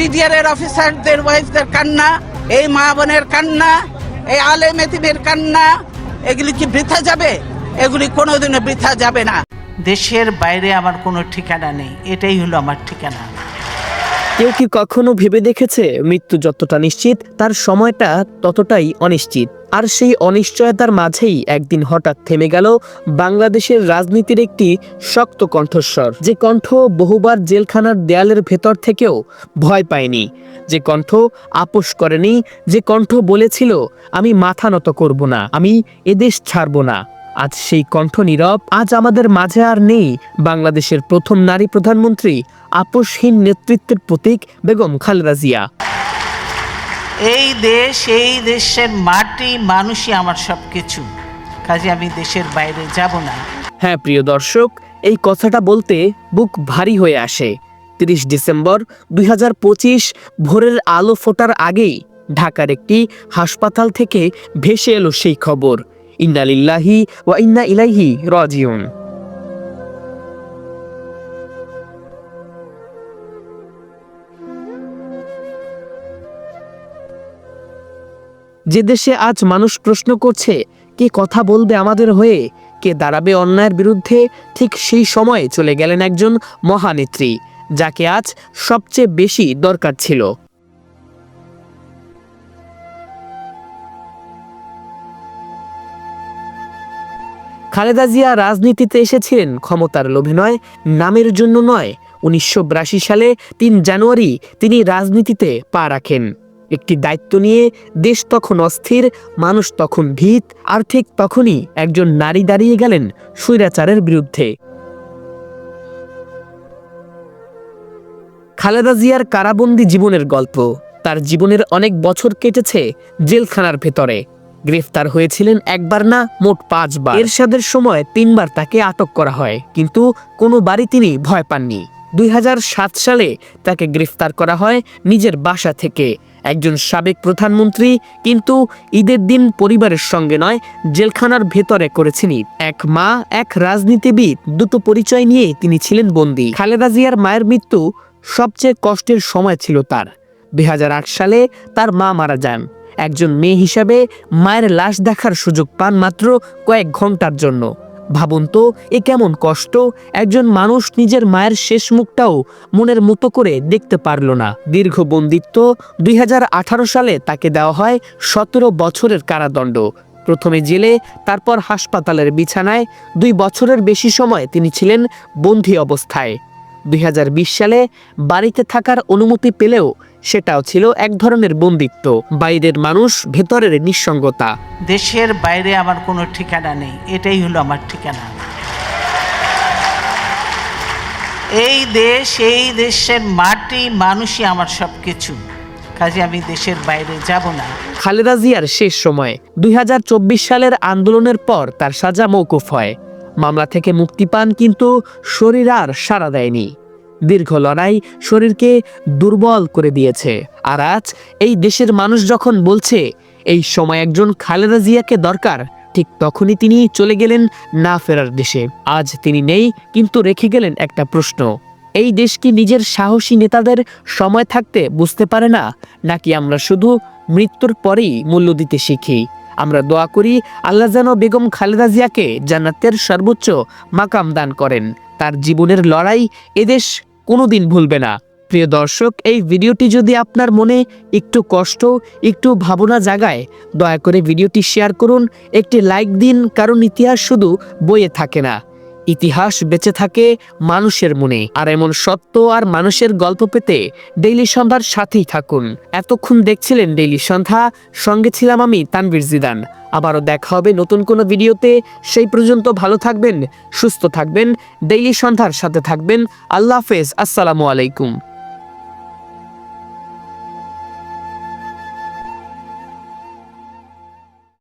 BDR এর অফিসারদের ওয়াইফদের কান্না, এই মা বোনের কান্না, এই আলেম এতিমের কান্না, এগুলি কি বৃথা যাবে? এগুলি কোনোদিনও বৃথা যাবে না। দেশের বাইরে আমার কোনো ঠিকানা নেই, এটাই হলো আমার ঠিকানা। কেউ কি কখনো ভেবে দেখেছে মৃত্যু যতটা নিশ্চিত তার সময়টা ততটাই অনিশ্চিত? আর সেই অনিশ্চয়তার মাঝেই একদিন হঠাৎ থেমে গেল বাংলাদেশের রাজনীতির একটি শক্ত কণ্ঠস্বর, যে কণ্ঠ বহুবার জেলখানার দেয়ালের ভেতর থেকেও ভয় পায়নি, যে কণ্ঠ আপোষ করেনি, যে কণ্ঠ বলেছিল আমি মাথা নত করব না, আমি এদেশ ছাড়ব না। আজ সেই কণ্ঠ নীরব। আজ আমাদের মাঝে আর নেই বাংলাদেশের প্রথম নারী প্রধানমন্ত্রী, আপোষহীন নেতৃত্বের প্রতীক বেগম খালেদা জিয়া। এই দেশ, এই দেশের মাটি, মানুষই আমার সবকিছু, কাজে আমি দেশের বাইরে যাব না। হ্যাঁ প্রিয় দর্শক, এই কথাটা বলতে বুক ভারী হয়ে আসে। ৩০ ডিসেম্বর ২০২৫ ভোরের আলো ফোটার আগেই ঢাকার একটি হাসপাতাল থেকে ভেসে এলো সেই খবর, ইন্না লিল্লাহি ওয়া ইন্না ইলাইহি রাজিউন। যে দেশে আজ মানুষ প্রশ্ন করছে কে কথা বলবে আমাদের হয়ে, কে দাঁড়াবে অন্যায়ের বিরুদ্ধে, ঠিক সেই সময়ে চলে গেলেন একজন মহানেত্রী, যাকে আজ সবচেয়ে বেশি দরকার ছিল। খালেদা জিয়া রাজনীতিতে এসেছিলেন ক্ষমতার লোভে নয়, নামের জন্য নয়। ১৯৮২ সালে ৩ জানুয়ারি তিনি রাজনীতিতে পা রাখেন। একটি দায়িত্ব নিয়ে। দেশ তখন অস্থির, মানুষ তখন ভীত, আর ঠিক তখনই একজন নারী দাঁড়িয়ে গেলেন স্বৈরাচারের বিরুদ্ধে। খালেদা জিয়ার কারাবন্দী জীবনের গল্প। তার জীবনের অনেক বছর কেটেছে জেলখানার ভেতরে। গ্রেফতার হয়েছিলেন একবার না, মোট 5 বার। এরশাদের সময় 3 বার তাকে আটক করা হয়, কিন্তু কোনোবারই তিনি ভয় পাননি। 2007 সালে তাকে গ্রেফতার করা হয় নিজের বাসা থেকে। একজন সাবেক প্রধানমন্ত্রী, কিন্তু ঈদের দিন পরিবারের সঙ্গে নয়, জেলখানার ভেতরে করেছেন ঈদ। এক মা, এক রাজনীতিবিদ, দুটো পরিচয় নিয়ে তিনি ছিলেন বন্দী। খালেদা জিয়ার মায়ের মৃত্যু সবচেয়ে কষ্টের সময় ছিল তার। 2008 সালে তার মা মারা যান। একজন মেয়ে হিসাবে মায়ের লাশ দেখার সুযোগ পান মাত্র কয়েক ঘন্টার জন্য। ভাবুন তো, এ কেমন কষ্ট! একজন মানুষ নিজের মায়ের শেষ মুখটাও মনের মতো করে দেখতে পারল না। দীর্ঘ বন্দিত্ব। 2018 সালে তাকে দেওয়া হয় 17 বছরের কারাদণ্ড। প্রথমে জেলে, তারপর হাসপাতালের বিছানায়। 2 বছরের বেশি সময় তিনি ছিলেন বন্দী অবস্থায়। 2020 সালে বাড়িতে থাকার অনুমতি পেলেও সেটাও ছিল এক ধরনের বন্দিত্ব। বাইরের মানুষ, ভেতরের নিঃসঙ্গতা। দেশের বাইরে আমার কোনো ঠিকানা নেই, এটাই হলো আমার ঠিকানা। এই দেশ, এই দেশের মাটি, মানুষই আমার সবকিছু, কাজে আমি দেশের বাইরে যাব না। খালেদা জিয়ার শেষ সময় 2024 সালের আন্দোলনের পর তার সাজা মওকুফ হয়। মামলা থেকে মুক্তি পান, কিন্তু শরীর আর সাড়া দেয়নি। দীর্ঘ লড়াই শরীরকে দুর্বল করে দিয়েছে। আর আজ এই দেশের মানুষ যখন বলছে এই সময় একজন খালেদা জিয়াকে দরকার, ঠিক তখনই তিনি চলে গেলেন না ফেরার দেশে। আজ তিনি নেই, কিন্তু রেখে গেলেন একটা প্রশ্ন: এই দেশ কি নিজের সাহসী নেতাদের সময় থাকতে বুঝতে পারে না, নাকি আমরা শুধু মৃত্যুর পরেই মূল্য দিতে শিখি? আমরা দোয়া করি আল্লাহ যেন বেগম খালেদা জিয়াকে জান্নাতের সর্বোচ্চ মাকাম দান করেন। তার জীবনের লড়াই এদেশ কোনোদিন ভুলবে না। প্রিয় দর্শক, এই ভিডিওটি যদি আপনার মনে একটু কষ্ট, একটু ভাবনা জাগায়, দয়া করে ভিডিওটি শেয়ার করুন, একটি লাইক দিন, কারণ ইতিহাস শুধু বইয়ে থাকে না, ইতিহাস বেঁচে থাকে মানুষের মনে। আর এমন সত্য আর মানুষের গল্প পেতে ডেইলি সন্ধ্যার সাথেই থাকুন। এতক্ষণ দেখছিলেন ডেইলি সন্ধ্যা, সঙ্গে ছিলাম আমি তানভীর জিদান। আবারও দেখা হবে নতুন কোনো ভিডিওতে। সেই পর্যন্ত ভালো থাকবেন, সুস্থ থাকবেন, ডেইলি সন্ধ্যার সাথে থাকবেন। আল্লাহ হাফেজ, আসসালামু আলাইকুম।